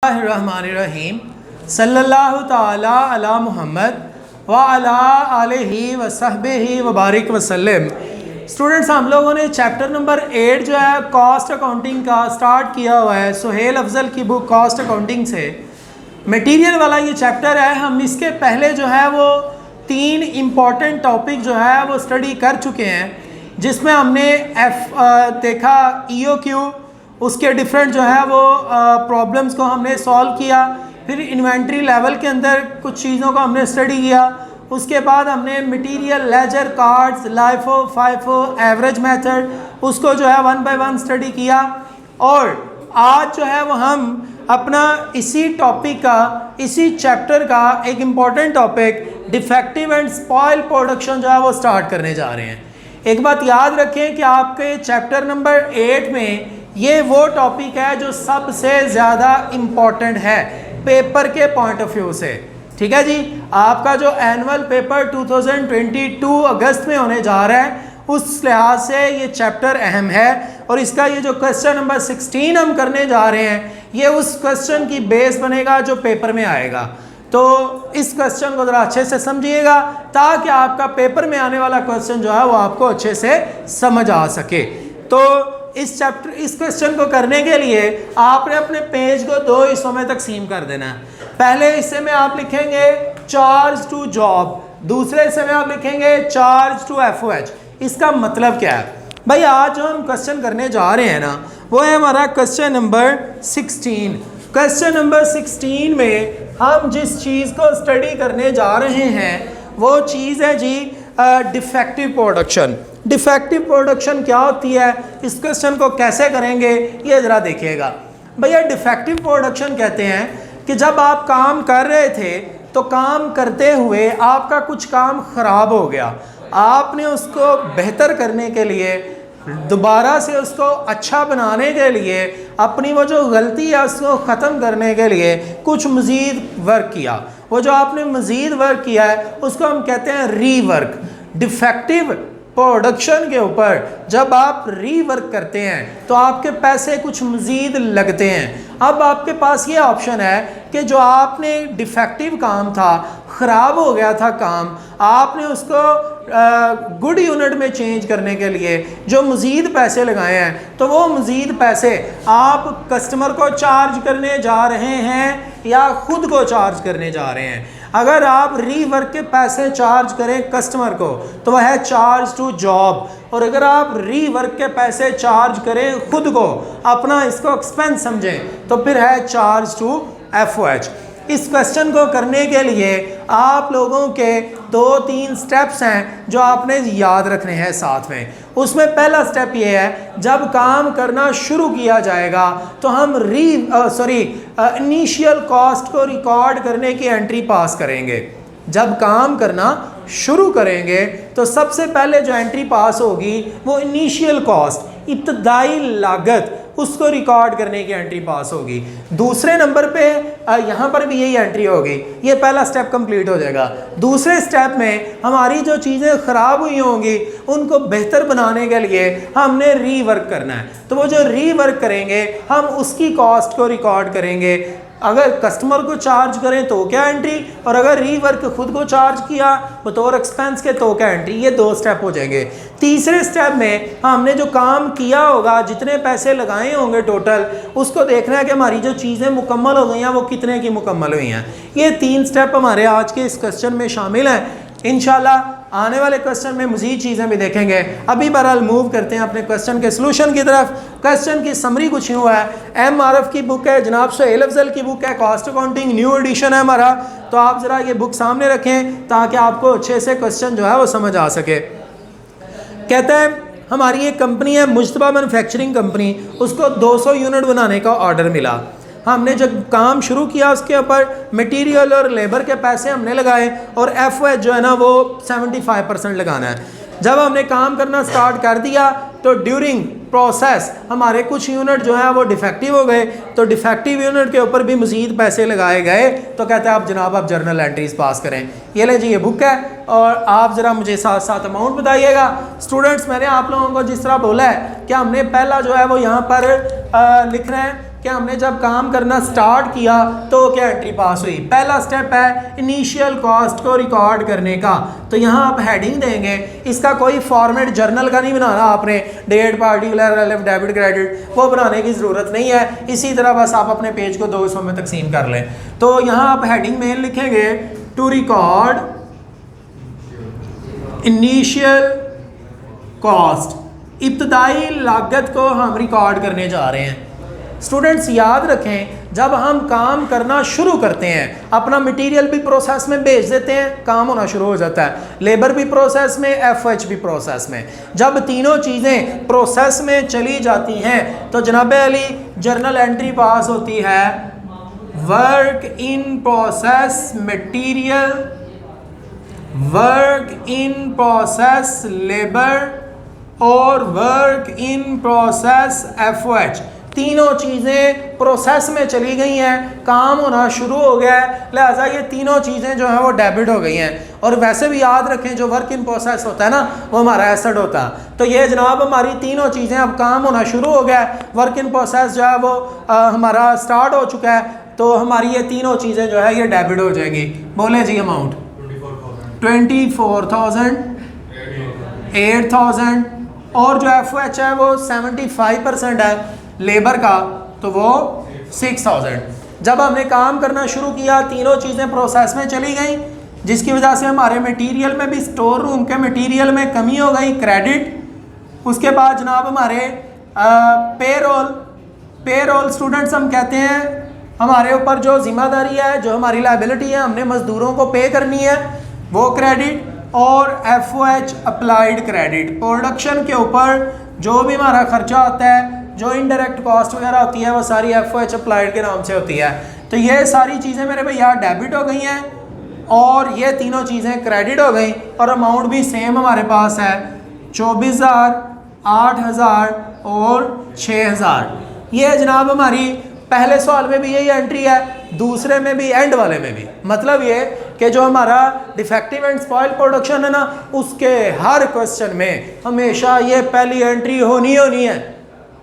बिस्मिल्लाहिर्रहमानिर्रहीम सल्लल्लाहु ताला अला मुहम्मद व अला आलिहि व सहबिहि व बारिक वसल्लम। स्टूडेंट्स, हम लोगों ने चैप्टर नंबर 8 जो है कॉस्ट अकाउंटिंग का स्टार्ट किया हुआ है सुहेल अफजल की बुक कॉस्ट अकाउंटिंग से। मटेरियल वाला ये चैप्टर है। हम इसके पहले जो है वो 3 इम्पॉर्टेंट टॉपिक जो है वो स्टडी कर चुके हैं, जिसमें हमने देखा EOQ, उसके डिफरेंट जो है वो प्रॉब्लम्स को हमने सॉल्व किया। फिर इन्वेंट्री लेवल के अंदर कुछ चीज़ों को हमने स्टडी किया। उसके बाद हमने material, ledger, cards, LIFO, FIFO, average method, उसको जो है 1 बाय 1 स्टडी किया। और आज जो है वो हम अपना इसी टॉपिक का, इसी चैप्टर का एक important topic defective and spoil production जो है वो स्टार्ट करने जा रहे हैं। एक बात याद रखें कि आपके चैप्टर नंबर 8 में ये वो टॉपिक है जो सबसे ज़्यादा इम्पॉर्टेंट है पेपर के पॉइंट ऑफ व्यू से। ठीक है जी, आपका जो एनुअल पेपर 2022 अगस्त में होने जा रहा है, उस लिहाज से ये चैप्टर अहम है। और इसका ये जो क्वेश्चन नंबर 16 हम करने जा रहे हैं, ये उस क्वेश्चन की बेस बनेगा जो पेपर में आएगा। तो इस क्वेश्चन को ज़रा अच्छे से समझिएगा ताकि आपका पेपर में आने वाला क्वेश्चन जो है वो आपको अच्छे से समझ आ सके। तो इस क्वेश्चन को करने के लिए आपने अपने पेज को 2 हिस्सों में तकसीम कर देना है। पहले हिस्से में आप लिखेंगे चार्ज टू जॉब, दूसरे हिस्से में आप लिखेंगे चार्ज टू FOH। इसका मतलब क्या है भाई? आज जो हम क्वेश्चन करने जा रहे हैं ना, वो है हमारा क्वेश्चन नंबर 16। क्वेश्चन नंबर 16 में हम जिस चीज़ को स्टडी करने जा रहे हैं वो चीज़ है जी डिफेक्टिव प्रोडक्शन। डिफेक्टिव प्रोडक्शन क्या होती है, इस क्वेश्चन को कैसे करेंगे ये ज़रा देखिएगा। भैया डिफेक्टिव प्रोडक्शन कहते हैं कि जब आप काम कर रहे थे तो काम करते हुए आपका कुछ काम ख़राब हो गया, आपने उसको बेहतर करने के लिए, दोबारा से उसको अच्छा बनाने के लिए, अपनी वो जो गलती है उसको ख़त्म करने के लिए कुछ मज़ीद वर्क किया। वो जो आपने मज़ीद वर्क किया है उसको हम कहते हैं रीवर्क। डिफेक्टिव प्रोडक्शन के ऊपर जब आप रीवर्क करते हैं तो आपके पैसे कुछ मज़ीद लगते हैं। अब आपके पास ये ऑप्शन है कि जो आपने डिफेक्टिव काम था, ख़राब हो गया था काम, आपने उसको गुड यूनिट में चेंज करने के लिए जो मज़ीद पैसे लगाए हैं, तो वो मज़ीद पैसे आप कस्टमर को चार्ज करने जा रहे हैं या ख़ुद को चार्ज करने जा रहे हैं। अगर आप रीवर्क के पैसे चार्ज करें कस्टमर को तो वह है चार्ज टू जॉब, और अगर आप रीवर्क के पैसे चार्ज करें खुद को, अपना इसको एक्सपेंस समझें, तो फिर है चार्ज टू FOH। इस क्वेश्चन को करने के लिए आप लोगों के 2-3 स्टेप्स हैं जो आपने याद रखने हैं साथ में। उसमें पहला स्टेप ये है, जब काम करना शुरू किया जाएगा तो हम इनिशियल कॉस्ट को रिकॉर्ड करने की एंट्री पास करेंगे। जब काम करना शुरू करेंगे तो सबसे पहले जो एंट्री पास होगी वो इनिशियल कॉस्ट, इब्तदाई लागत, उसको रिकॉर्ड करने की एंट्री पास होगी। दूसरे नंबर पे यहाँ पर भी यही एंट्री होगी। ये पहला स्टेप कंप्लीट हो जाएगा। दूसरे स्टेप में हमारी जो चीज़ें ख़राब हुई होंगी उनको बेहतर बनाने के लिए हमने रीवर्क करना है। तो वो जो रीवर्क करेंगे हम उसकी कॉस्ट को रिकॉर्ड करेंगे। अगर कस्टमर को चार्ज करें तो क्या एंट्री, और अगर रीवर्क खुद को चार्ज किया बतौर एक्सपेंस के तो क्या एंट्री। ये 2 स्टेप हो जाएंगे। तीसरे स्टेप में हमने जो काम किया होगा, जितने पैसे लगाए होंगे टोटल, उसको देखना है कि हमारी जो चीज़ें मुकम्मल हो गई हैं वो कितने की मुकम्मल हुई हैं। ये 3 स्टेप हमारे आज के इस क्वेश्चन में शामिल हैं। इंशाल्लाह आने वाले क्वेश्चन में मज़ीद चीज़ें भी देखेंगे। अभी बहरहाल मूव करते हैं अपने क्वेश्चन के सलूशन की तरफ। क्वेश्चन की समरी कुछ यूँ है, MRF की बुक है, जनाब सुहेल अफजल की बुक है, कॉस्ट अकाउंटिंग न्यू एडिशन है हमारा। तो आप ज़रा ये बुक सामने रखें ताकि आपको अच्छे से क्वेश्चन जो है वो समझ आ सके। कहता है हमारी एक कंपनी है मुज्तबा मैन्युफैक्चरिंग कंपनी, उसको 200 यूनिट बनाने का ऑर्डर मिला। हमने जब काम शुरू किया उसके ऊपर मटेरियल और लेबर के पैसे हमने लगाए और FOH जो है ना वो 75% लगाना है। जब हमने काम करना स्टार्ट कर दिया तो ड्यूरिंग प्रोसेस हमारे कुछ यूनिट जो है वो डिफेक्टिव हो गए, तो डिफेक्टिव यूनिट के ऊपर भी मज़ीद पैसे लगाए गए। तो कहते हैं आप जनाब आप जर्नल एंट्रीज पास करें। ये ले जी, ये बुक है और आप ज़रा मुझे साथ साथ अमाउंट बताइएगा। स्टूडेंट्स, मैंने आप लोगों को जिस तरह बोला है कि हमने पहला जो है वो यहाँ पर लिख रहे हैं कि कि हमने जब काम करना स्टार्ट किया तो क्या एंट्री पास हुई। पहला स्टेप है इनिशियल कॉस्ट को रिकॉर्ड करने का। तो यहाँ आप हेडिंग देंगे, इसका कोई फॉर्मेट जर्नल का नहीं बनाना आपने, डेट पार्टिकुलर डेबिट क्रेडिट वो बनाने की ज़रूरत नहीं है। इसी तरह बस आप अपने पेज को 2 हिस्सों में तकसीम कर लें। तो यहाँ आप हेडिंग में लिखेंगे टू रिकॉर्ड इनिशियल कॉस्ट, इब्तदाई लागत को हम रिकॉर्ड करने जा रहे हैं। स्टूडेंट्स याद रखें, जब हम काम करना शुरू करते हैं अपना मटेरियल भी प्रोसेस में भेज देते हैं, काम होना शुरू हो जाता है, लेबर भी प्रोसेस में, एफएच भी प्रोसेस में। जब तीनों चीज़ें प्रोसेस में चली जाती हैं तो जनाब अली जर्नल एंट्री पास होती है work in process material, work in process labour और वर्क इन प्रोसेस एफओएच। तीनों चीज़ें प्रोसेस में चली गई हैं, काम होना शुरू हो गया है, लिहाजा ये तीनों चीज़ें जो हैं वो डेबिट हो गई हैं। और वैसे भी याद रखें जो वर्क इन प्रोसेस होता है ना वो हमारा एसेट होता है। तो ये जनाब हमारी तीनों चीज़ें अब काम होना शुरू हो गया है, वर्क इन प्रोसेस जो है वो हमारा स्टार्ट हो चुका है, तो हमारी ये तीनों चीज़ें जो है ये डेबिट हो जाएगी। बोले जी अमाउंट 24,000, 8,000 और जो एफओएच है वो 75% है लेबर का, तो वो 6,000। जब हमने काम करना शुरू किया तीनों चीज़ें प्रोसेस में चली गई, जिसकी वजह से हमारे मटेरियल में भी, स्टोर रूम के मटेरियल में कमी हो गई, क्रेडिट। उसके बाद जनाब हमारे पेरोल स्टूडेंट्स हम कहते हैं हमारे ऊपर जो जिम्मेदारी है, जो हमारी लायबिलिटी है, हमने मज़दूरों को पे करनी है, वो क्रेडिट। और एफओएच अप्लाइड क्रेडिट, प्रोडक्शन के ऊपर जो भी हमारा खर्चा आता है, जो इनडायरेक्ट कॉस्ट वगैरह होती है वो सारी एफओएच अप्लाइड के नाम से होती है। तो ये सारी चीज़ें मेरे भैया डेबिट हो गई हैं और ये तीनों चीज़ें क्रेडिट हो गई। और अमाउंट भी सेम हमारे पास है 24,000, 8,000 और 6,000। ये जनाब हमारी पहले सवाल में भी यही एंट्री है, दूसरे में भी, एंड वाले में भी। मतलब ये कि जो हमारा डिफेक्टिव एंड स्पॉइल प्रोडक्शन है ना, उसके हर क्वेश्चन में हमेशा ये पहली एंट्री होनी है।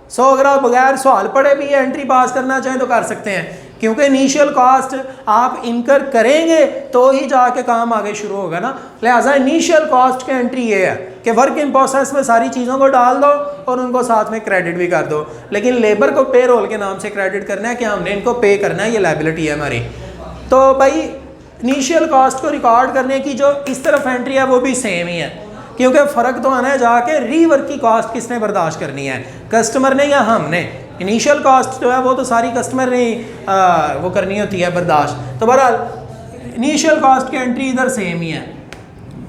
सो अगर आप बगैर सवाल पढ़े भी ये एंट्री पास करना चाहें तो कर सकते हैं, क्योंकि इनिशियल कॉस्ट आप इनकर करेंगे तो ही जाके काम आगे शुरू होगा ना। लिहाजा इनिशियल कॉस्ट की एंट्री ये है कि वर्क इन प्रोसेस में सारी चीज़ों को डाल दो और उनको साथ में क्रेडिट भी कर दो। लेकिन लेबर को पे रोल के नाम से क्रेडिट करना है कि हमने इनको पे करना है, ये लायबिलिटी है हमारी। तो भाई इनिशियल कॉस्ट को रिकॉर्ड करने की जो इस तरफ एंट्री है वो भी सेम ही है, क्योंकि फ़र्क तो आना है जाके रीवर्क की कॉस्ट किसने बर्दाश्त करनी है, कस्टमर ने या हमने। इनिशियल कॉस्ट जो है वो तो सारी कस्टमर ने वो करनी होती है बर्दाश्त। तो बहरहाल इनिशियल कॉस्ट की एंट्री इधर सेम ही है।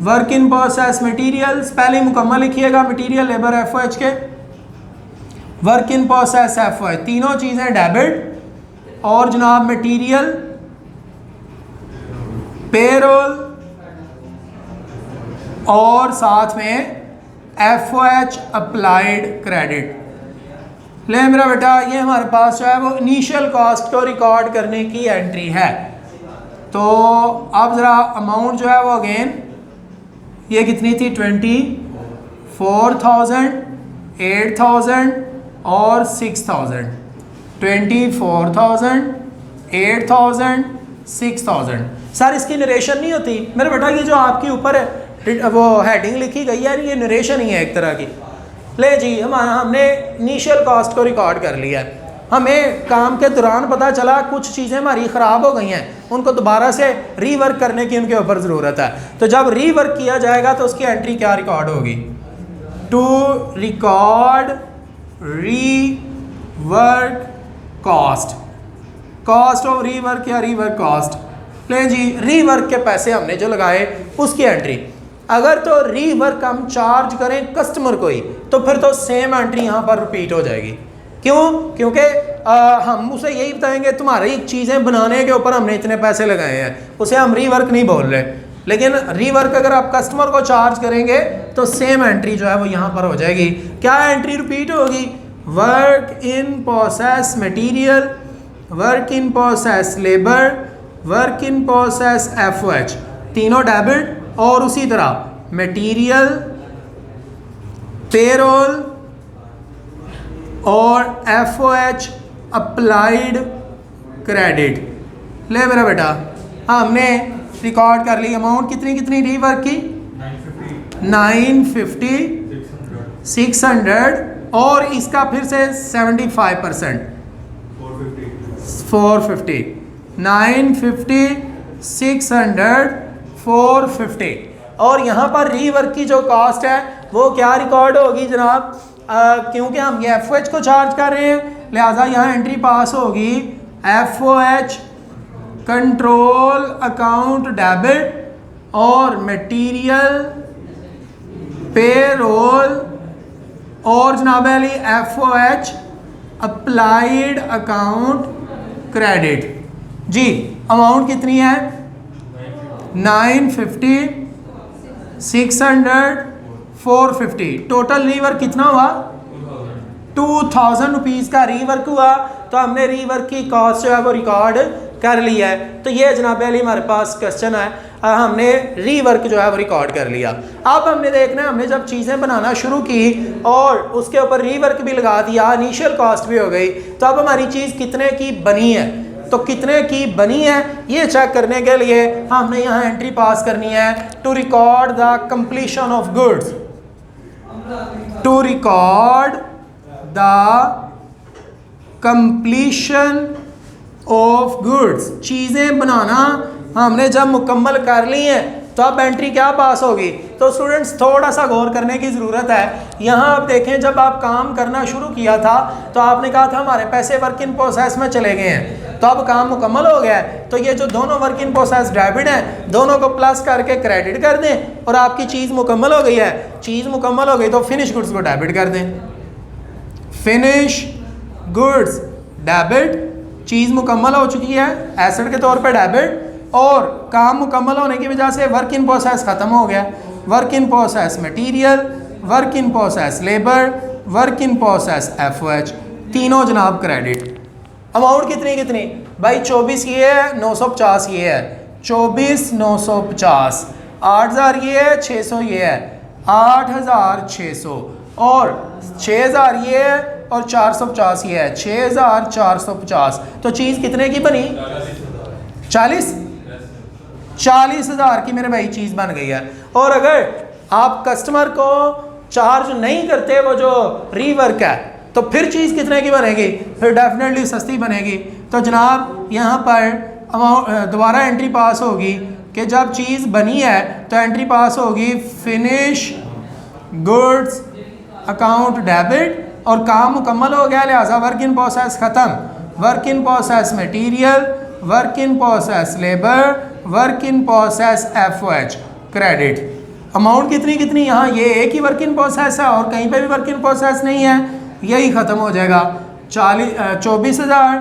वर्क इन प्रोसेस मटीरियल्स पहले मुकम्मल लिखिएगा, मटीरियल लेबर एफओएच के, वर्क इन प्रोसेस एफओएच, तीनों चीज़ें डेबिट। और जनाब मटीरियल, पेरोल और साथ में एफओएच अप्लाइड क्रेडिट। ले मेरा बेटा ये हमारे पास जो है वो इनिशियल कॉस्ट को रिकॉर्ड करने की एंट्री है। तो अब ज़रा अमाउंट जो है वो अगेन ये कितनी थी, 24,000, 8,000 और 6,000। 24,000, 8,000, 6,000। सर इसकी नरेशन नहीं होती मेरे बेटा, ये जो आपके ऊपर है वो हेडिंग लिखी गई है ये नरेशन ही है एक तरह की। ले जी हमने इनिशियल कॉस्ट को रिकॉर्ड कर लिया है। हमें काम के दौरान पता चला कुछ चीज़ें हमारी ख़राब हो गई हैं, उनको दोबारा से रीवर्क करने की उनके ऊपर ज़रूरत है। तो जब रीवर्क किया जाएगा तो उसकी एंट्री क्या रिकॉर्ड होगी, to record rework cost, cost of rework या रीवर्क कॉस्ट। ले जी रीवर्क के पैसे हमने जो लगाए उसकी एंट्री। अगर तो रीवर्क हम चार्ज करें कस्टमर को ही तो फिर तो सेम एंट्री यहाँ पर रिपीट हो जाएगी। क्यों? क्योंकि हम उसे यही बताएंगे तुम्हारी चीज़ें बनाने के ऊपर हमने इतने पैसे लगाए हैं, उसे हम रीवर्क नहीं बोल रहे। लेकिन रीवर्क अगर आप कस्टमर को चार्ज करेंगे तो सेम एंट्री जो है वो यहाँ पर हो जाएगी। क्या एंट्री रिपीट होगी, work in process material, work in process labour, work in process FOH, तीनों डेबिट। और उसी तरह मटीरियल, पेरोल और एफओएच अप्लाइड क्रेडिट। ले मेरा बेटा, हमने रिकॉर्ड कर ली अमाउंट कितनी कितनी रीवर्क की 950 600 और इसका फिर से 75% 450 950 600 450 और यहाँ पर रीवर्क की जो कॉस्ट है वो क्या रिकॉर्ड होगी जनाब, क्योंकि हम ये FOH को चार्ज कर रहे हैं लिहाजा यहाँ एंट्री पास होगी FOH कंट्रोल अकाउंट डेबिट और मटेरियल पेरोल और जनाब Ali FOH applied account credit. जी अमाउंट कितनी है 950 600 450 टोटल रीवर्क कितना हुआ 2000 रुपीज़ का रीवर्क हुआ। तो हमने रीवर्क की कॉस्ट जो है वो रिकॉर्ड कर लिया है। तो ये जनाब अली हमारे पास क्वेश्चन है, हमने रीवर्क जो है वो रिकॉर्ड कर लिया। अब हमने देखना है हमने जब चीज़ें बनाना शुरू की और उसके ऊपर रीवर्क भी लगा दिया, इनिशियल कॉस्ट भी हो गई, तो अब हमारी चीज़ कितने की बनी है, तो कितने की बनी है ये चेक करने के लिए हमने यहाँ एंट्री पास करनी है to record the completion of goods, to record the completion of goods. चीज़ें बनाना हमने जब मुकम्मल कर ली हैं तो अब एंट्री क्या पास होगी। तो स्टूडेंट्स थोड़ा सा गौर करने की ज़रूरत है। यहाँ आप देखें जब आप काम करना शुरू किया था तो आपने कहा था हमारे पैसे वर्क इन प्रोसेस में चले गए हैं, तो अब काम मुकम्मल हो गया है। तो ये जो दोनों वर्क इन प्रोसेस डेबिट हैं दोनों को प्लस करके क्रेडिट कर दें और आपकी चीज़ मुकम्मल हो गई है। चीज़ मुकम्मल हो गई तो फिनिश गुड्स को डेबिट कर दें। फिनिश गुड्स डेबिट, चीज़ मुकम्मल हो चुकी है एसेट के तौर पर डेबिट और काम मुकम्मल होने की वजह से वर्क इन प्रोसेस ख़त्म हो गया। Work in process material, work in process labour, work in process FOH, तीनों जनाब क्रेडिट। अमाउंट कितनी कितनी भाई 24 ये है 950 ये है 24 950, 8000 ये है 600 ये है 8600 और 6000 ये है और 450 ये है 6450। तो चीज़ कितने की बनी 40,000 की मेरे भाई चीज़ बन गई है। और अगर आप कस्टमर को चार्ज नहीं करते वो जो रीवर्क है तो फिर चीज़ कितने की बनेगी, फिर डेफिनेटली सस्ती बनेगी। तो जनाब यहाँ पर अमाउंट दोबारा एंट्री पास होगी कि जब चीज़ बनी है तो एंट्री पास होगी फिनिश गुड्स अकाउंट डेबिट और काम मुकम्मल हो गया लिहाजा वर्क इन प्रोसेस ख़त्म। Work in process material, work in process labour, work in process FOH credit. Amount कितनी कितनी यहाँ ये एक ही वर्क इन प्रोसेस है और कहीं पे भी वर्क इन प्रोसेस नहीं है, यही ख़त्म हो जाएगा। 24,000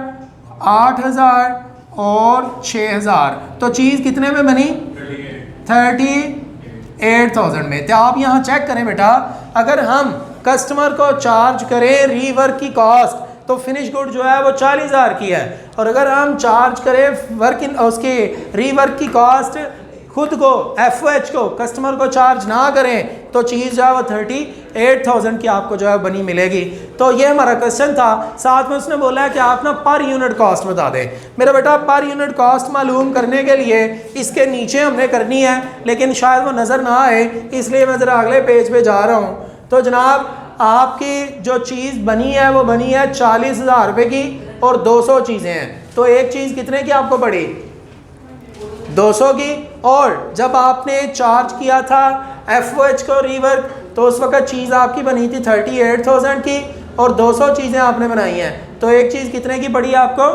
8,000 और 6,000। तो चीज़ कितने में बनी 38,000 में। तो आप यहाँ चेक करें बेटा, अगर हम कस्टमर को चार्ज करें रीवर्क की कॉस्ट तो फिनिश गुड जो है वो 40,000 की है और अगर हम चार्ज करें वर्क इन उसके रीवर्क की कॉस्ट खुद को FOH को कस्टमर को चार्ज ना करें तो चीज़ जो है वो 38,000 की आपको जो है बनी मिलेगी। तो ये हमारा क्वेश्चन था। साथ में उसने बोला है कि आप ना पर यूनिट कॉस्ट बता दें। मेरा बेटा पर यूनिट कॉस्ट मालूम करने के लिए इसके नीचे हमने करनी है लेकिन शायद वो नज़र ना आए इसलिए मैं ज़रा अगले पेज पे जा रहा हूँ। तो जनाब आपकी जो चीज़ बनी है वो बनी है 40,000 रुपये की और 200 चीज़ें हैं। तो एक चीज़ कितने की आपको पड़ी 200 की। और जब आपने चार्ज किया था FOH को रीवर्क तो उस वक्त चीज़ आपकी बनी थी 38,000 की और 200 चीज़ें आपने बनाई हैं। तो एक चीज़ कितने की पड़ी आपको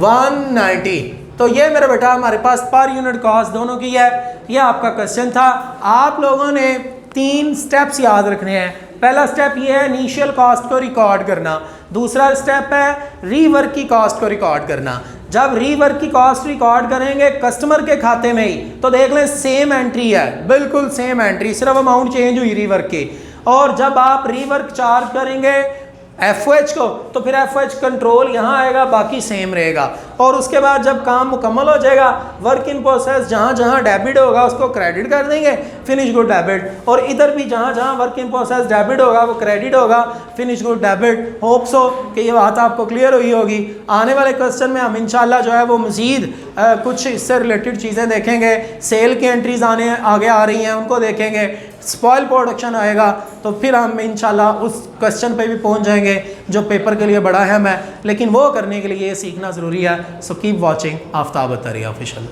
190। तो ये मेरा बेटा हमारे पास पर यूनिट कॉस्ट दोनों की है। ये आपका क्वेश्चन था। आप लोगों ने 3 स्टेप्स याद रखने हैं। पहला स्टेप ये है इनिशियल कॉस्ट को रिकॉर्ड करना, दूसरा स्टेप है रीवर्क की कॉस्ट को रिकॉर्ड करना। जब रीवर्क की कॉस्ट रिकॉर्ड करेंगे कस्टमर के खाते में ही तो देख लें सेम एंट्री है, बिल्कुल सेम एंट्री, सिर्फ अमाउंट चेंज हुई रीवर्क की। और जब आप रीवर्क चार्ज करेंगे FOH को, तो फिर FOH कंट्रोल यहाँ आएगा, बाकी सेम रहेगा। और उसके बाद जब काम मुकम्मल हो जाएगा, वर्क इन प्रोसेस जहाँ जहाँ डेबिट होगा उसको क्रेडिट कर देंगे, फिनिश गुड डेबिट। और इधर भी जहाँ जहाँ वर्क इन प्रोसेस डेबिट होगा वो क्रेडिट होगा, finish good debit. Hope so कि ये बात आपको क्लियर हुई होगी। आने वाले क्वेश्चन में हम इंशाल्लाह जो है वो मज़ीद कुछ इससे रिलेटेड चीज़ें देखेंगे। सेल की एंट्रीज आगे आ रही हैं, उनको देखेंगे। स्पॉइल प्रोडक्शन आएगा तो फिर हम इंशाल्लाह उस क्वेश्चन पे भी पहुंच जाएंगे जो पेपर के लिए बड़ा अहम है, लेकिन वो करने के लिए ये सीखना ज़रूरी है। So keep watching Aftab Attari official.